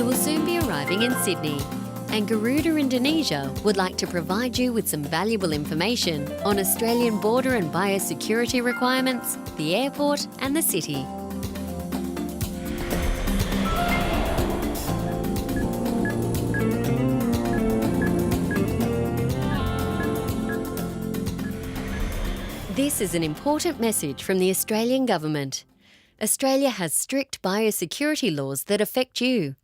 will soon be arriving in Sydney, and Garuda, Indonesia would like to provide you with some valuable information on Australian border and biosecurity requirements, the airport and the city. This is an important message from the Australian Government. Australia has strict biosecurity laws that affect you.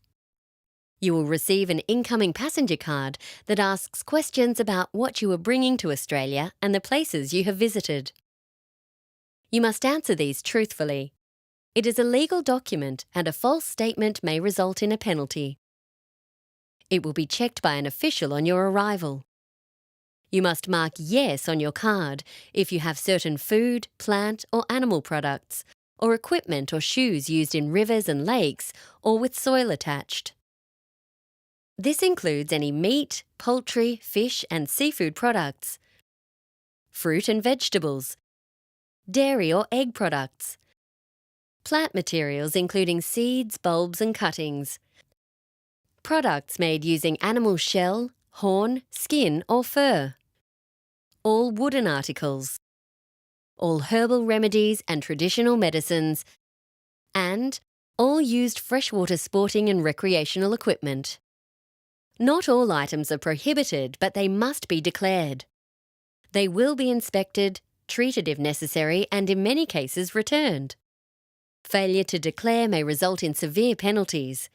You will receive an incoming passenger card that asks questions about what you are bringing to Australia and the places you have visited. You must answer these truthfully. It is a legal document and a false statement may result in a penalty. It will be checked by an official on your arrival. You must mark yes on your card if you have certain food, plant or animal products, or equipment or shoes used in rivers and lakes or with soil attached. This includes any meat, poultry, fish and seafood products, fruit and vegetables, dairy or egg products, plant materials including seeds, bulbs and cuttings, products made using animal shell, horn, skin or fur, all wooden articles, all herbal remedies and traditional medicines, and all used freshwater sporting and recreational equipment. Not all items are prohibited, but they must be declared. They will be inspected, treated if necessary, and in many cases returned. Failure to declare may result in severe penalties.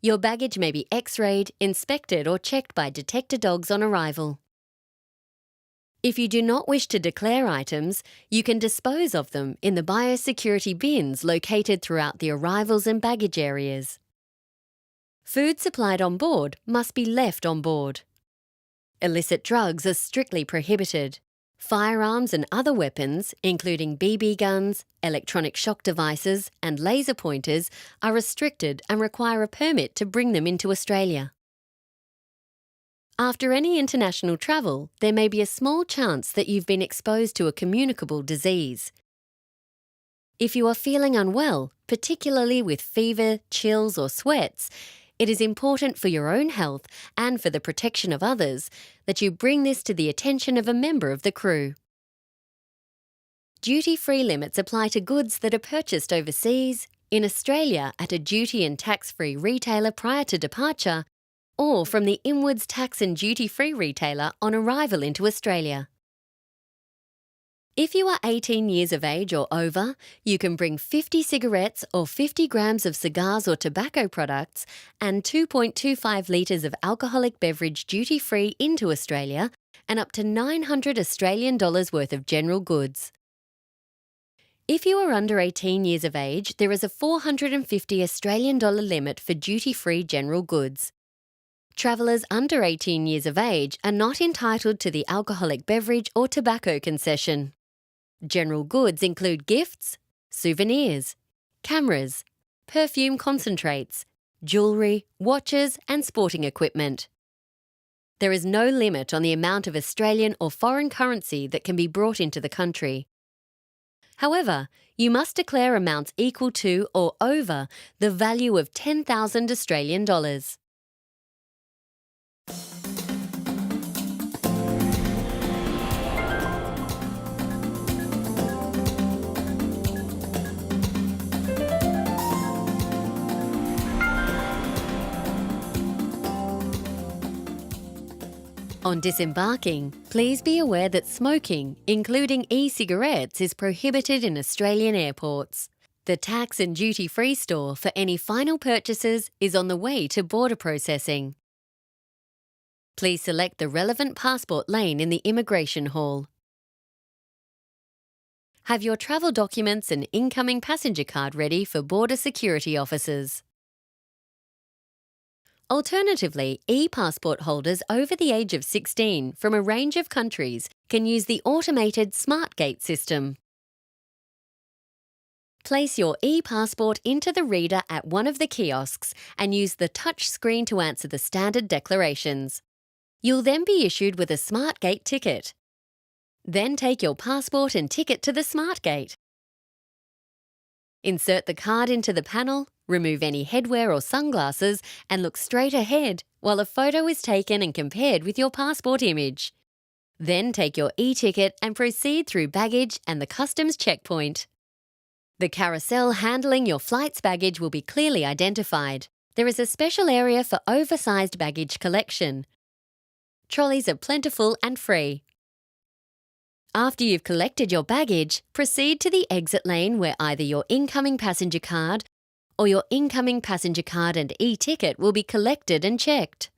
Your baggage may be x-rayed, inspected or checked by detector dogs on arrival. If you do not wish to declare items, you can dispose of them in the biosecurity bins located throughout the arrivals and baggage areas. Food supplied on board must be left on board. Illicit drugs are strictly prohibited. Firearms and other weapons, including BB guns, electronic shock devices and laser pointers, are restricted and require a permit to bring them into Australia. After any international travel, there may be a small chance that you've been exposed to a communicable disease. If you are feeling unwell, particularly with fever, chills or sweats, it is important for your own health and for the protection of others that you bring this to the attention of a member of the crew. Duty-free limits apply to goods that are purchased overseas, in Australia at a duty and tax-free retailer prior to departure, or from the inwards tax and duty-free retailer on arrival into Australia. If you are 18 years of age or over, you can bring 50 cigarettes or 50 grams of cigars or tobacco products and 2.25 litres of alcoholic beverage duty-free into Australia and up to $900 Australian worth of general goods. If you are under 18 years of age, there is a $450 Australian limit for duty-free general goods. Travellers under 18 years of age are not entitled to the alcoholic beverage or tobacco concession. General goods include gifts, souvenirs, cameras, perfume concentrates, jewellery, watches and sporting equipment. There is no limit on the amount of Australian or foreign currency that can be brought into the country. However, you must declare amounts equal to or over the value of 10,000 Australian dollars. On disembarking, please be aware that smoking, including e-cigarettes, is prohibited in Australian airports. The tax and duty-free store for any final purchases is on the way to border processing. Please select the relevant passport lane in the immigration hall. Have your travel documents and incoming passenger card ready for border security officers. Alternatively, e-passport holders over the age of 16 from a range of countries can use the automated Smart Gate system. Place your e-passport into the reader at one of the kiosks and use the touch screen to answer the standard declarations. You'll then be issued with a Smart Gate ticket. Then take your passport and ticket to the Smart Gate. Insert the card into the panel, Remove any headwear or sunglasses and look straight ahead while a photo is taken and compared with your passport image. Then take your e-ticket and proceed through baggage and the customs checkpoint. The carousel handling your flight's baggage will be clearly identified. There is a special area for oversized baggage collection. Trolleys are plentiful and free. After you've collected your baggage, proceed to the exit lane where either your incoming passenger card or your incoming passenger card and e-ticket will be collected and checked.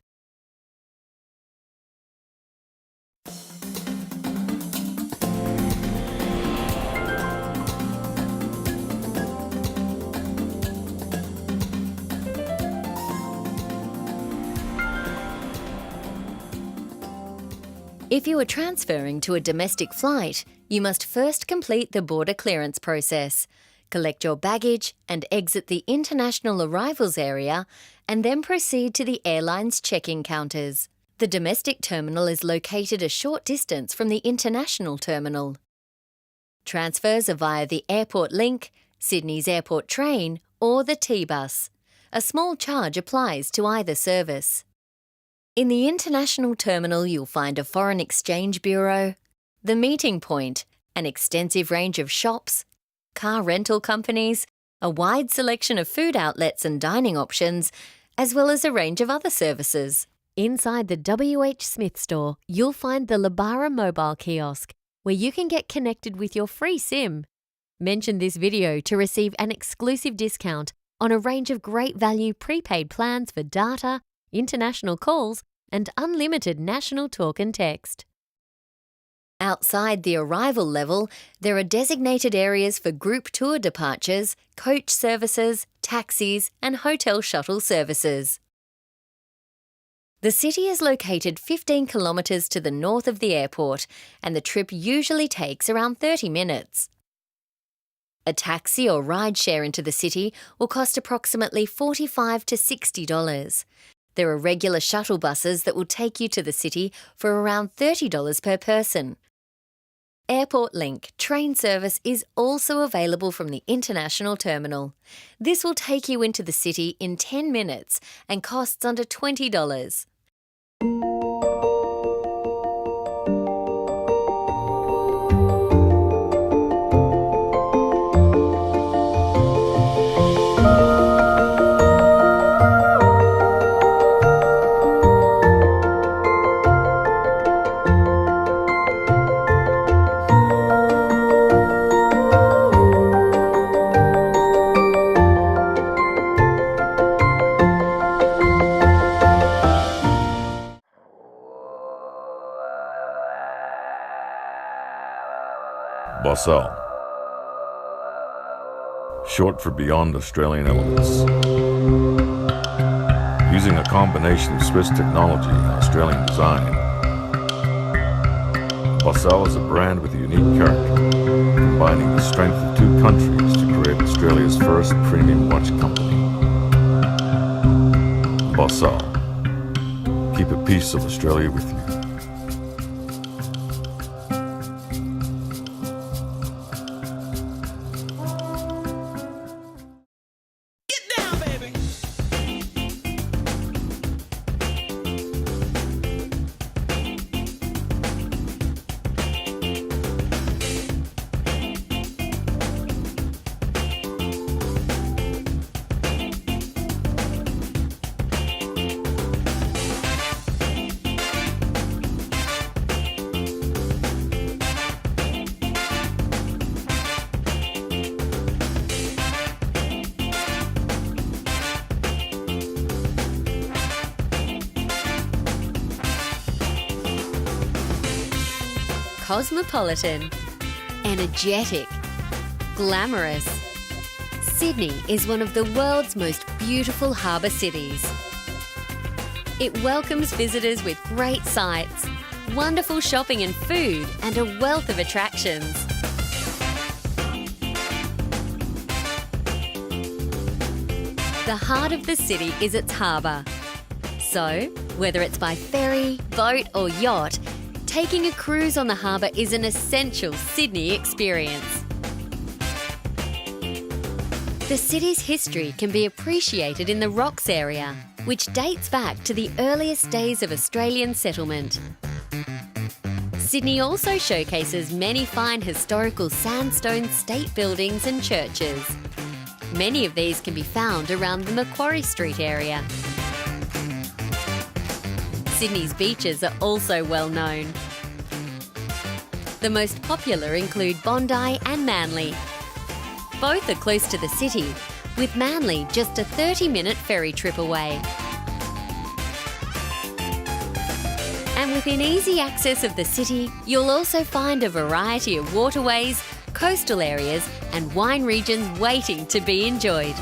If you are transferring to a domestic flight, you must first complete the border clearance process, collect your baggage and exit the international arrivals area, and then proceed to the airline's check-in counters. The domestic terminal is located a short distance from the international terminal. Transfers are via the Airport Link, Sydney's airport train, or the T-bus. A small charge applies to either service. In the international terminal, you'll find a foreign exchange bureau, the meeting point, an extensive range of shops, car rental companies, a wide selection of food outlets and dining options, as well as a range of other services. Inside the W.H. Smith store, you'll find the Labara mobile kiosk, where you can get connected with your free SIM. Mention this video to receive an exclusive discount on a range of great value prepaid plans for data, international calls, and unlimited national talk and text. Outside the arrival level, there are designated areas for group tour departures, coach services, taxis, and hotel shuttle services. The city is located 15 kilometres to the north of the airport, and the trip usually takes around 30 minutes. A taxi or rideshare into the city will cost approximately $45 to $60. There are regular shuttle buses that will take you to the city for around $30 per person. Airport Link train service is also available from the international terminal. This will take you into the city in 10 minutes and costs under $20. BASAL, short for Beyond Australian Elements. Using a combination of Swiss technology and Australian design, BASAL is a brand with a unique character, combining the strength of two countries to create Australia's first premium watch company. BASAL, keep a piece of Australia with you. Cosmopolitan, energetic, glamorous. Sydney is one of the world's most beautiful harbour cities. It welcomes visitors with great sights, wonderful shopping and food, and a wealth of attractions. The heart of the city is its harbour. So, whether it's by ferry, boat or yacht, taking a cruise on the harbour is an essential Sydney experience. The city's history can be appreciated in the Rocks area, which dates back to the earliest days of Australian settlement. Sydney also showcases many fine historical sandstone state buildings and churches. Many of these can be found around the Macquarie Street area. Sydney's beaches are also well known. The most popular include Bondi and Manly. Both are close to the city, with Manly just a 30-minute ferry trip away. And within easy access of the city, you'll also find a variety of waterways, coastal areas and wine regions waiting to be enjoyed.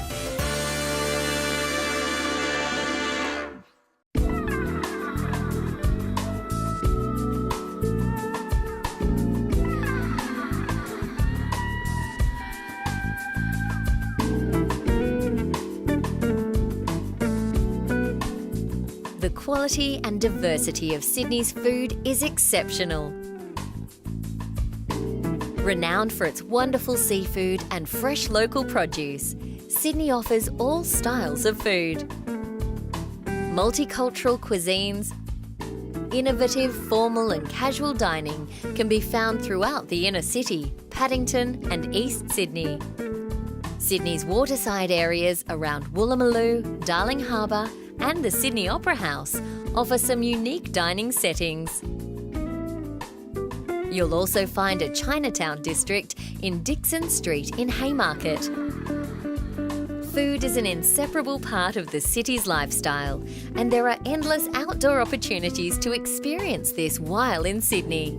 The quality and diversity of Sydney's food is exceptional. Renowned for its wonderful seafood and fresh local produce, Sydney offers all styles of food. Multicultural cuisines, innovative, formal and casual dining can be found throughout the inner city, Paddington and East Sydney. Sydney's waterside areas around Woolloomooloo, Darling Harbour and the Sydney Opera House offer some unique dining settings. You'll also find a Chinatown district in Dixon Street in Haymarket. Food is an inseparable part of the city's lifestyle, and there are endless outdoor opportunities to experience this while in Sydney.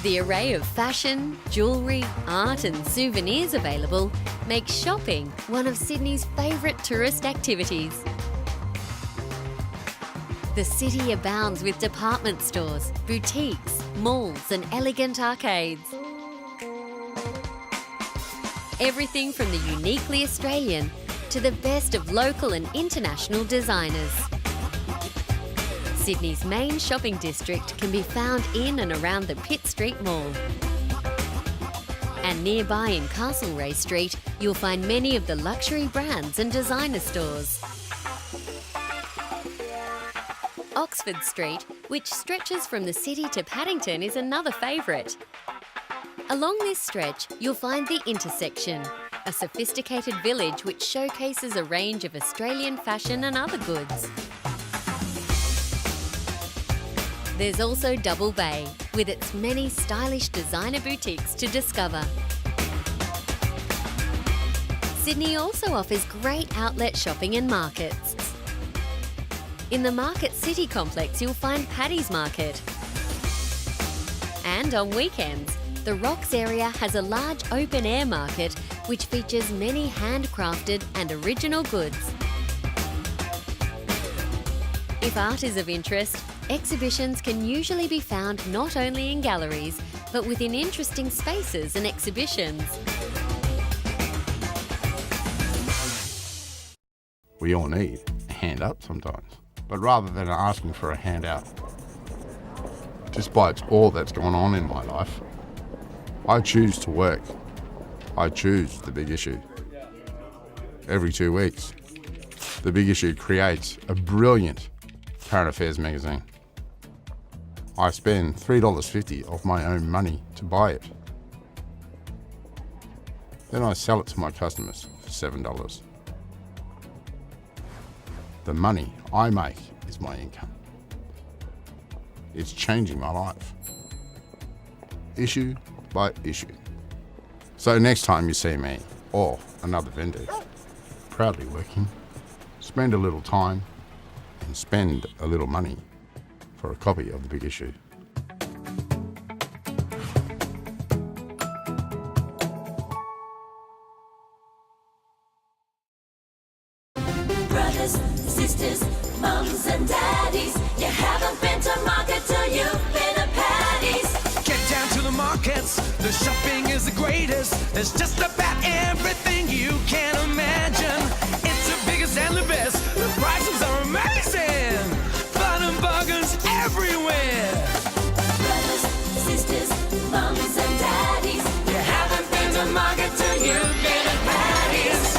The array of fashion, jewellery, art and souvenirs available makes shopping one of Sydney's favourite tourist activities. The city abounds with department stores, boutiques, malls and elegant arcades. Everything from the uniquely Australian to the best of local and international designers. Sydney's main shopping district can be found in and around the Pitt Street Mall. And nearby in Castlereagh Street, you'll find many of the luxury brands and designer stores. Oxford Street, which stretches from the city to Paddington, is another favourite. Along this stretch, you'll find the Intersection, a sophisticated village which showcases a range of Australian fashion and other goods. There's also Double Bay, with its many stylish designer boutiques to discover. Sydney also offers great outlet shopping and markets. In the Market City complex, you'll find Paddy's Market. And on weekends, the Rocks area has a large open-air market which features many handcrafted and original goods. If art is of interest, exhibitions can usually be found not only in galleries, but within interesting spaces and exhibitions. We all need a hand up sometimes, but rather than asking for a handout, despite all that's gone on in my life, I choose to work. I choose the Big Issue. Every 2 weeks, the Big Issue creates a brilliant current affairs magazine. I spend $3.50 of my own money to buy it. Then I sell it to my customers for $7. The money I make is my income. It's changing my life, issue by issue. So next time you see me or another vendor proudly working, spend a little time and spend a little money for a copy of the Big Issue. Brothers, sisters, mums and daddies, you haven't been to market till you've been a markets. The shopping is the greatest. There's just about everything you can imagine. It's the biggest and the best. The prices are amazing. Fun and bargains everywhere. Brothers, sisters, mums and daddies, You haven't been to market till you've been at Paddy's.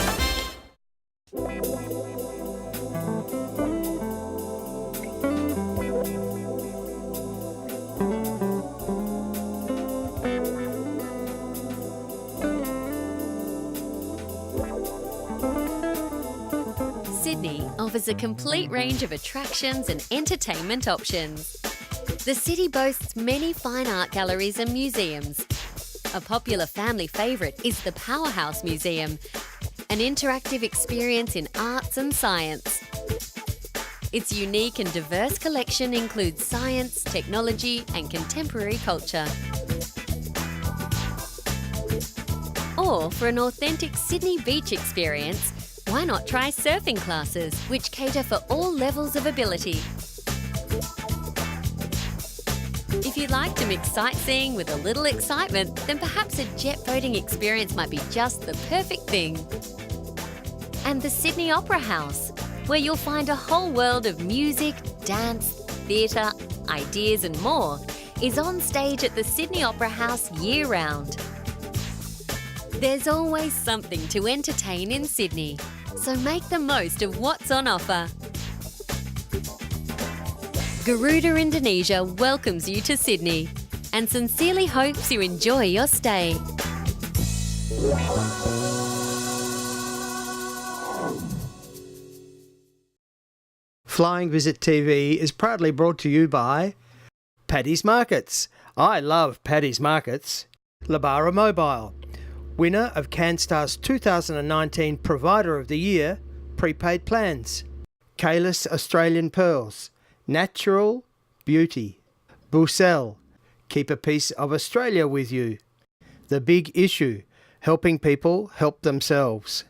Sydney offers a complete range of attractions and entertainment options. The city boasts many fine art galleries and museums. A popular family favourite is the Powerhouse Museum, an interactive experience in arts and science. Its unique and diverse collection includes science, technology and contemporary culture. Or for an authentic Sydney beach experience, why not try surfing classes, which cater for all levels of ability? If you like to mix sightseeing with a little excitement, then perhaps a jet boating experience might be just the perfect thing. And the Sydney Opera House, where you'll find a whole world of music, dance, theatre, ideas and more, is on stage at the Sydney Opera House year-round. There's always something to entertain in Sydney, so make the most of what's on offer. Garuda Indonesia welcomes you to Sydney and sincerely hopes you enjoy your stay. Flying Visit TV is proudly brought to you by Paddy's Markets. I love Paddy's Markets. Labara Mobile, winner of CanStar's 2019 Provider of the Year prepaid plans. Kalis Australian Pearls, natural beauty. Bucel, keep a piece of Australia with you. The Big Issue, helping people help themselves.